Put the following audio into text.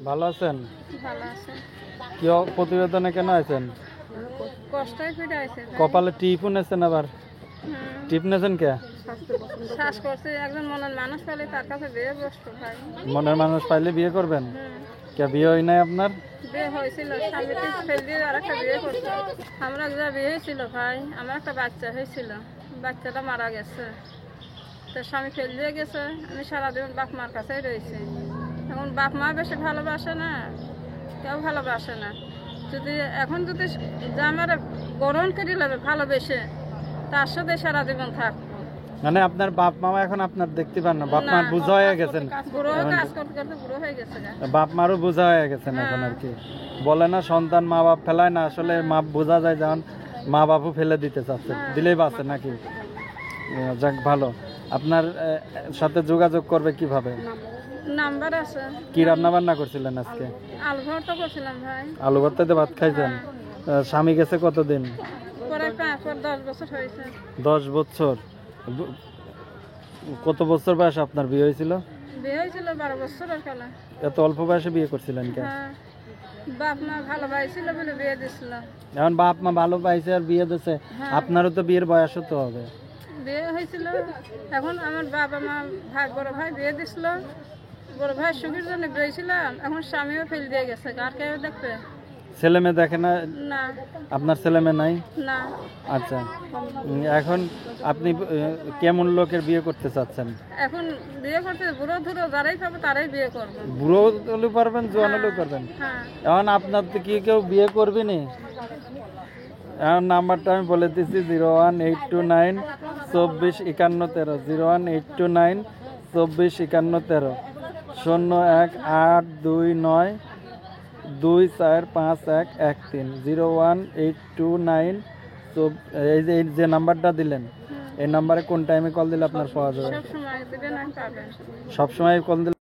ভালো আছেন? ভালো আছে। কি প্রতিবেদনে কেন আছেন? কষ্টই ফিরে আছে। কপালে টিপ নেছেন আবার? টিপ নেছেন কে? শ্বাস করছে একজন মনের মানুষ পেলে তার কাছে বিয়ে বসতো ভাই। মনের মানুষ পাইলে বিয়ে করবেন? কে বিয়ে হয় নাই আপনার? বিয়ে হয়েছিল, স্বামীকে ফেল দিয়ে আর একটা বিয়ে করছে। আমরা যা বিয়ে হয়েছিল ভাই, আমার একটা বাচ্চা হয়েছিল, বাচ্চাটা মারা গেছে। তো স্বামী ফেল দিয়ে গেছে, আমি সারাদিন বাপ মার কাছেই রয়েছি। এখন বাপ মা বেশি ভালোবাসে না, কেউ ভালোবাসে না। যদি এখন যদি আমার গ্রহণ করে নেবে ভালোবেসে, তার সাথে সারা জীবন থাকবো। মানে আপনার বাপ মা এখন আপনার দেখতে পান না? বাপ মার বোঝা হয়ে গেছেন? বুড়ো কাজ করতে করতে বুড়ো হয়ে গেছে। বাপ মারও বোঝা হয়ে গেছেন এখন আর কি। বলে না সন্তান মা বাপ ফেলায় না, আসলে মা বোঝা যায় যখন মা বাপও ফেলে দিতে চাচ্ছে, দিলেই বাঁচে নাকি? যাক ভালো। আপনার সাথে যোগাযোগ করবে কিভাবে? নাম্বার আছে। কি রান্না বান্না করছিলেন আজকে? আলু ভর্তা করছিলাম ভাই। আলু ভর্তাতে ভাত খাইছেন? স্বামী গেছে কতদিন? পরে 10 বছর হয়েছে। 10 বছর। কত বছর বয়স আপনার বিয়ে হয়েছিল? বিয়ে হয়েছিল 12 বছরের কালে। এত অল্প বয়সে বিয়ে করছিলেন কেন? বাপ মা ভালোবাসছিল বলে বিয়ে দিছিল। এখন বাপ মা ভালো পাইছে আর বিয়ে দিচ্ছে, আপনারও তো বিয়ের বয়স তো হবে। বিয়ে হয়েছিল, এখন আমার বাবা মা ভাই বড় ভাই বিয়ে দিছিল। বড় ভাই সুখের জন্য বিয়েছিলাম, এখন স্বামীও ফেল দিয়ে গেছে, আর কেউ দেখবে? ছেলে মেয়ে দেখে না? না। আপনার ছেলে মেয়ে নাই? না। আচ্ছা, এখন আপনি কেমন লোকের বিয়ে করতে চাচ্ছেন? এখন বিয়ে করতে বুড়ো ধুরো যারাই পাবো তারাই বিয়ে করবো। বুড়ো হলেও পারবেন, জোয়ান হলেও করবেন? এখন আপনার তো কি কেউ বিয়ে করবে নি? এখন নাম্বারটা আমি বলে দিচ্ছি, 01829 24 51 13, 01829 24 51 13, 01829 245113, 01829। তো এই যে নাম্বারটা দিলেন, এই নাম্বারে কোন টাইমে কল দিলে আপনার পাওয়া যাবে? সব সময় দিবেন, আমি পাবেন। সব সময় কল দিলে